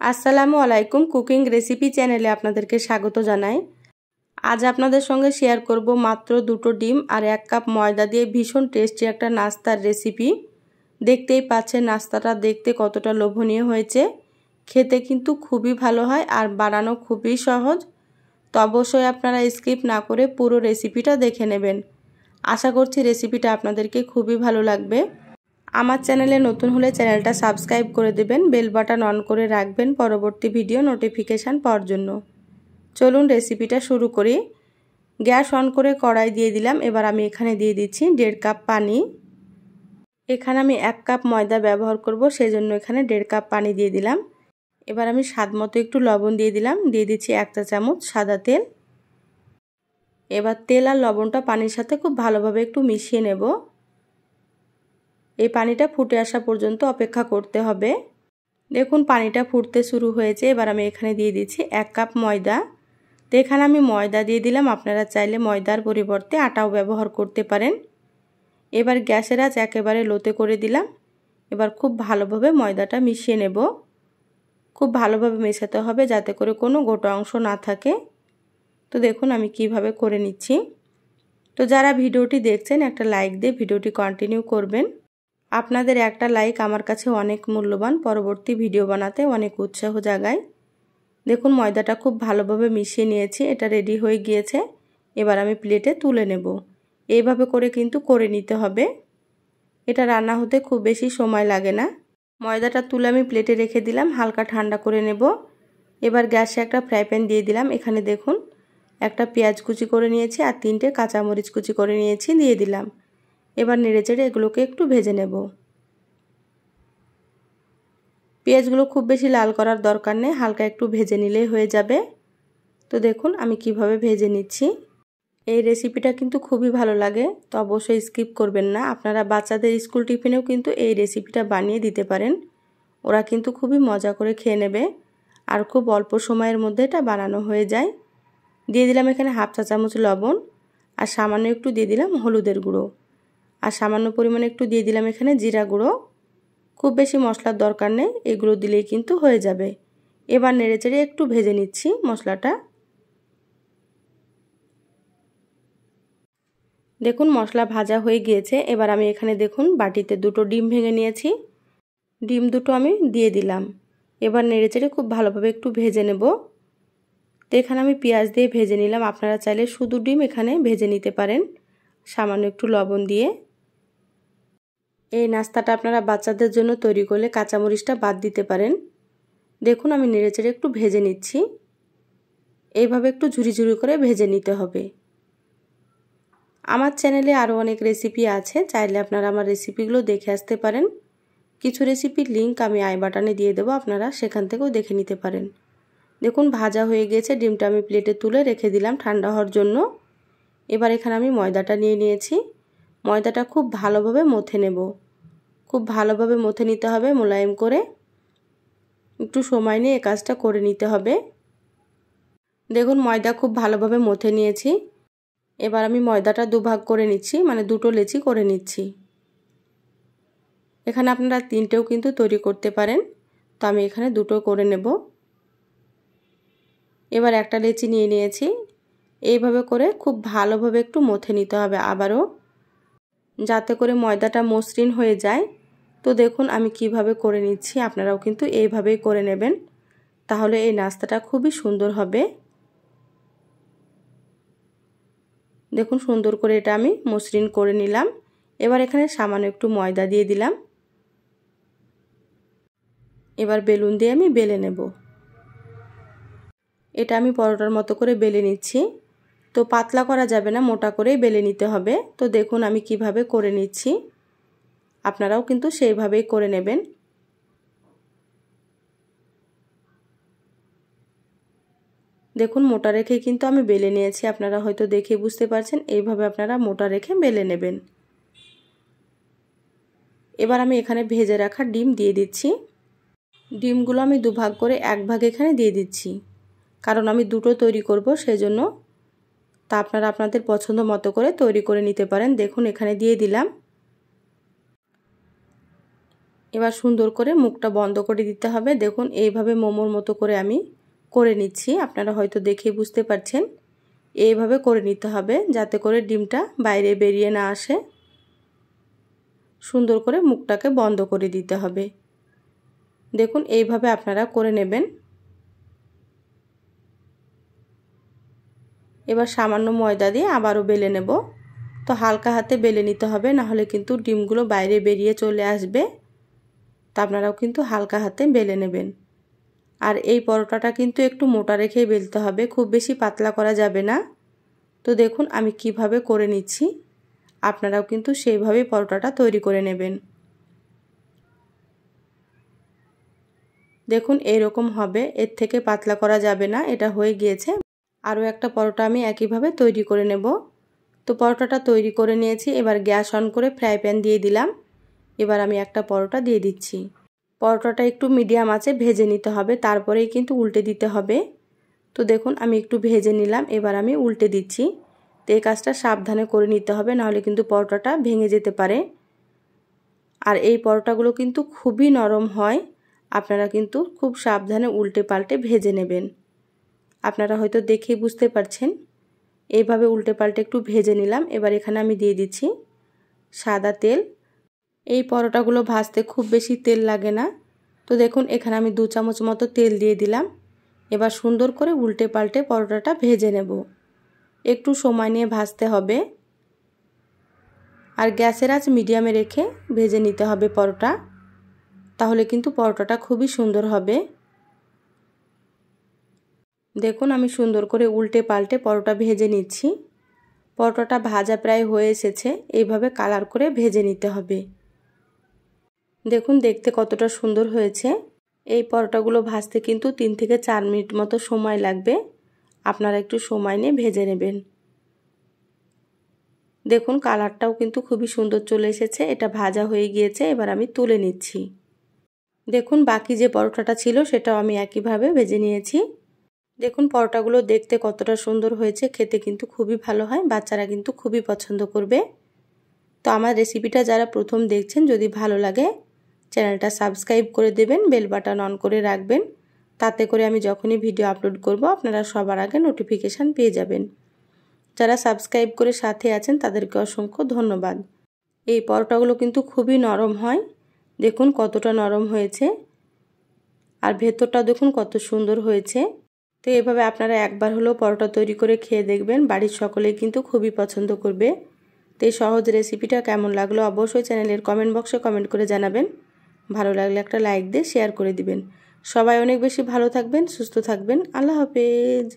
আসসালামু আলাইকুম cooking recipe চ্যানেলে আপনাদেরকে স্বাগত জানাই। আজ আপনাদের সঙ্গে শেয়ার করব মাত্র দুটো ডিম আর 1 কাপ ময়দা দিয়ে ভীষণ টেস্টি একটা নাস্তার রেসিপি। দেখতেই পাচ্ছেন নাস্তাটা দেখতে কতটা লোভনীয় হয়েছে, খেতে কিন্তু খুবই ভালো হয় আর বানানো খুবই সহজ। তো অবশ্যই আপনারা স্কিপ না করে পুরো রেসিপিটা দেখে নেবেন। আশা করছি রেসিপিটা আপনাদেরকে খুবই ভালো লাগবে। আমার চ্যানেলে নতুন হলে চ্যানেলটা সাবস্ক্রাইব করে দেবেন, বেল বাটন অন করে রাখবেন পরবর্তী ভিডিও নোটিফিকেশান পাওয়ার জন্য। চলুন রেসিপিটা শুরু করি। গ্যাস অন করে কড়াই দিয়ে দিলাম। এবার আমি এখানে দিয়ে দিচ্ছি 1.5 কাপ পানি। এখানে আমি 1 কাপ ময়দা ব্যবহার করব, সেজন্য এখানে 1.5 কাপ পানি দিয়ে দিলাম। এবার আমি স্বাদ মতো একটু লবণ দিয়ে দিলাম, দিয়ে দিচ্ছি 1 চা চামচ সাদা তেল। এবার তেল আর লবণটা পানির সাথে খুব ভালোভাবে একটু মিশিয়ে নেব। এই পানিটা ফুটে আসা পর্যন্ত অপেক্ষা করতে হবে। দেখুন পানিটা ফুটতে শুরু হয়েছে। এবার আমি এখানে দিয়ে দিচ্ছি 1 কাপ ময়দা। তো এখানে আমি ময়দা দিয়ে দিলাম, আপনারা চাইলে ময়দার পরিবর্তে আটাও ব্যবহার করতে পারেন। এবার গ্যাসের আঁচ একেবারে লোতে করে দিলাম। এবার খুব ভালোভাবে ময়দাটা মিশিয়ে নেব। খুব ভালোভাবে মেশাতে হবে যাতে করে কোনো গোটা অংশ না থাকে। তো দেখুন আমি কিভাবে করে নিচ্ছি। তো যারা ভিডিওটি দেখছেন একটা লাইক দিয়ে ভিডিওটি কন্টিনিউ করবেন। আপনাদের একটা লাইক আমার কাছে অনেক মূল্যবান, পরবর্তী ভিডিও বানাতে অনেক উৎসাহ জাগায়। দেখুন ময়দাটা খুব ভালোভাবে মিশিয়ে নিয়েছি, এটা রেডি হয়ে গিয়েছে। এবার আমি প্লেটে তুলে নেব। এইভাবে করে কিন্তু করে নিতে হবে, এটা রান্না হতে খুব বেশি সময় লাগে না। ময়দাটা তুলে আমি প্লেটে রেখে দিলাম, হালকা ঠান্ডা করে নেব। এবার গ্যাসে একটা ফ্রাই প্যান দিয়ে দিলাম। এখানে দেখুন একটা পেঁয়াজ কুচি করে নিয়েছি আর 3টে কাঁচামরিচ কুচি করে নিয়েছি, দিয়ে দিলাম। এবার নেড়েচেড়ে এগুলোকে একটু ভেজে নেব। পেঁয়াজগুলো খুব বেশি লাল করার দরকার নেই, হালকা একটু ভেজে নিলেই হয়ে যাবে। তো দেখুন আমি কিভাবে ভেজে নিচ্ছি। এই রেসিপিটা কিন্তু খুবই ভালো লাগে, তো অবশ্যই স্কিপ করবেন না। আপনারা বাচ্চাদের স্কুল টিফিনেও কিন্তু এই রেসিপিটা বানিয়ে দিতে পারেন, ওরা কিন্তু খুবই মজা করে খেয়ে নেবে আর খুব অল্প সময়ের মধ্যে এটা বানানো হয়ে যায়। দিয়ে দিলাম এখানে 1/2 চা চামচ লবণ আর সামান্য একটু দিয়ে দিলাম হলুদের গুঁড়ো আর সামান্য পরিমাণে একটু দিয়ে দিলাম এখানে জিরা গুঁড়ো। খুব বেশি মশলার দরকার নেই, এগুলো দিলেই কিন্তু হয়ে যাবে। এবার নেড়েচেড়ে একটু ভেজে নিচ্ছি মশলাটা। দেখুন মশলা ভাজা হয়ে গিয়েছে। এবার আমি এখানে দেখুন বাটিতে 2টো ডিম ভেঙে নিয়েছি, ডিম দুটো আমি দিয়ে দিলাম। এবার নেড়েচেড়ে খুব ভালোভাবে একটু ভেজে নেব। তো এখানে আমি পেঁয়াজ দিয়ে ভেজে নিলাম, আপনারা চাইলে শুধু ডিম এখানে ভেজে নিতে পারেন সামান্য একটু লবণ দিয়ে। এই নাস্তাটা আপনারা বাচ্চাদের জন্য তৈরি করলে কাঁচামরিচটা বাদ দিতে পারেন। দেখুন আমি নেড়েচেড়ে একটু ভেজে নিচ্ছি, এইভাবে একটু ঝুরি ঝুরি করে ভেজে নিতে হবে। আমার চ্যানেলে আরও অনেক রেসিপি আছে, চাইলে আপনারা আমার রেসিপিগুলো দেখে আসতে পারেন। কিছু রেসিপির লিঙ্ক আমি আই বাটনে দিয়ে দেবো, আপনারা সেখান থেকেও দেখে নিতে পারেন। দেখুন ভাজা হয়ে গিয়েছে, ডিমটা আমি প্লেটে তুলে রেখে দিলাম ঠান্ডা হওয়ার জন্য। এবার এখানে আমি ময়দাটা নিয়ে নিয়েছি, ময়দাটা খুব ভালোভাবে মথে নেব। খুব ভালোভাবে মথে নিতে হবে, মোলায়েম করে। একটু সময় নিয়ে এই কাজটা করে নিতে হবে। দেখুন ময়দা খুব ভালোভাবে মথে নিয়েছি। এবার আমি ময়দাটা দুভাগ করে নিচ্ছি, মানে 2টো লেচি করে নিচ্ছি। এখানে আপনারা 3টেও কিন্তু তৈরি করতে পারেন, তো আমি এখানে 2টো করে নেব। এবার একটা লেচি নিয়ে নিয়েছি, এইভাবে করে খুব ভালোভাবে একটু মথে নিতে হবে আবারও, যাতে করে ময়দাটা মসৃণ হয়ে যায়। তো দেখুন আমি কিভাবে করে নিচ্ছি, আপনারাও কিন্তু এইভাবেই করে নেবেন, তাহলে এই নাস্তাটা খুবই সুন্দর হবে। দেখুন সুন্দর করে এটা আমি মসৃণ করে নিলাম। এবার এখানে সামান্য একটু ময়দা দিয়ে দিলাম। এবার বেলুন দিয়ে আমি বেলে নেব। এটা আমি পরোটার মতো করে বেলে নিচ্ছি। তো পাতলা করা যাবে না, মোটা করেই বেলে নিতে হবে। তো দেখুন আমি কিভাবে করে নিচ্ছি, আপনারাও কিন্তু সেইভাবেই করে নেবেন। দেখুন মোটা রেখে কিন্তু আমি বেলে নিয়েছি, আপনারা হয়তো দেখে বুঝতে পারছেন। এইভাবে আপনারা মোটা রেখে বেলে নেবেন। এবার আমি এখানে ভেজে রাখা ডিম দিয়ে দিচ্ছি। ডিমগুলো আমি দুভাগ করে 1 ভাগ এখানে দিয়ে দিচ্ছি, কারণ আমি 2টো তৈরি করব সেজন্য। তা আপনারা আপনাদের পছন্দ মতো করে তৈরি করে নিতে পারেন। দেখুন এখানে দিয়ে দিলাম। এবার সুন্দর করে মুখটা বন্ধ করে দিতে হবে। দেখুন এইভাবে মোমোর মতো করে আমি করে নিচ্ছি, আপনারা হয়তো দেখেই বুঝতে পারছেন। এইভাবে করে নিতে হবে যাতে করে ডিমটা বাইরে বেরিয়ে না আসে। সুন্দর করে মুখটাকে বন্ধ করে দিতে হবে। দেখুন এইভাবে আপনারা করে নেবেন। এবার সামান্য ময়দা দিয়ে আবারও বেলে নেব। তো হালকা হাতে বেলে নিতে হবে, না হলে কিন্তু ডিমগুলো বাইরে বেরিয়ে চলে আসবে। তো আপনারাও কিন্তু হালকা হাতে বেলে নেবেন। আর এই পরোটাটা কিন্তু একটু মোটা রেখেই বেলতে হবে, খুব বেশি পাতলা করা যাবে না। তো দেখুন আমি কিভাবে করে নিচ্ছি, আপনারাও কিন্তু সেইভাবেই পরোটাটা তৈরি করে নেবেন। দেখুন এইরকম হবে, এর থেকে পাতলা করা যাবে না। এটা হয়ে গিয়েছে। আরও একটা পরোটা আমি একইভাবে তৈরি করে নেব। তো পরোটাটা তৈরি করে নিয়েছি। এবার গ্যাস অন করে ফ্রাই প্যান দিয়ে দিলাম। এবার আমি একটা পরোটা দিয়ে দিচ্ছি। পরোটাটা একটু মিডিয়াম আঁচে ভেজে নিতে হবে, তারপরেই কিন্তু উল্টে দিতে হবে। তো দেখুন আমি একটু ভেজে নিলাম, এবার আমি উল্টে দিচ্ছি। তো এই কাজটা সাবধানে করে নিতে হবে, নাহলে কিন্তু পরোটাটা ভেঙে যেতে পারে। আর এই পরোটাগুলো কিন্তু খুবই নরম হয়, আপনারা কিন্তু খুব সাবধানে উল্টে পাল্টে ভেজে নেবেন। আপনারা হয়তো দেখেই বুঝতে পারছেন। এইভাবে উল্টে পাল্টে একটু ভেজে নিলাম। এবার এখানে আমি দিয়ে দিচ্ছি সাদা তেল। এই পরোটাগুলো ভাজতে খুব বেশি তেল লাগে না। তো দেখুন এখানে আমি 2 চামচ মতো তেল দিয়ে দিলাম। এবার সুন্দর করে উল্টে পাল্টে পরোটাটা ভেজে নেব। একটু সময় নিয়ে ভাজতে হবে, আর গ্যাসের আঁচ মিডিয়ামে রেখে ভেজে নিতে হবে পরোটা, তাহলে কিন্তু পরোটাটা খুবই সুন্দর হবে। দেখুন আমি সুন্দর করে উল্টে পাল্টে পরোটা ভেজে নিচ্ছি। পরোটাটা ভাজা প্রায় হয়ে এসেছে, এইভাবে কালার করে ভেজে নিতে হবে। দেখুন দেখতে কতটা সুন্দর হয়েছে। এই পরোটাগুলো ভাজতে কিন্তু 3 থেকে 4 মিনিট মতো সময় লাগবে, আপনারা একটু সময় নিয়ে ভেজে নেবেন। দেখুন কালারটাও কিন্তু খুবই সুন্দর চলে এসেছে, এটা ভাজা হয়ে গিয়েছে। এবার আমি তুলে নিচ্ছি। দেখুন বাকি যে পরোটাটা ছিল সেটাও আমি একইভাবে ভেজে নিয়েছি। দেখুন পরোটাগুলো দেখতে কতটা সুন্দর হয়েছে, খেতে কিন্তু খুবই ভালো হয়, বাচ্চারা কিন্তু খুবই পছন্দ করবে। তো আমার রেসিপিটা যারা প্রথম দেখছেন, যদি ভালো লাগে চ্যানেলটা সাবস্ক্রাইব করে দেবেন, বেল বাটন অন করে রাখবেন, তাতে করে আমি যখনই ভিডিও আপলোড করব আপনারা সবার আগে নোটিফিকেশান পেয়ে যাবেন। যারা সাবস্ক্রাইব করে সাথে আছেন তাদেরকে অসংখ্য ধন্যবাদ। এই পরোটাগুলো কিন্তু খুবই নরম হয়, দেখুন কতটা নরম হয়েছে, আর ভেতরটা দেখুন কত সুন্দর হয়েছে। তো এভাবে আপনারা একবার হলেও পরোটা তৈরি করে খেয়ে দেখবেন, বাড়ির সকলেই কিন্তু খুবই পছন্দ করবে। তো এই সহজ রেসিপিটা কেমন লাগলো অবশ্যই চ্যানেলের কমেন্ট বক্সে কমেন্ট করে জানাবেন। ভালো লাগলে একটা লাইক দিয়ে শেয়ার করে দিবেন। সবাই অনেক বেশি ভালো থাকবেন, সুস্থ থাকবেন। আল্লাহ হাফেজ।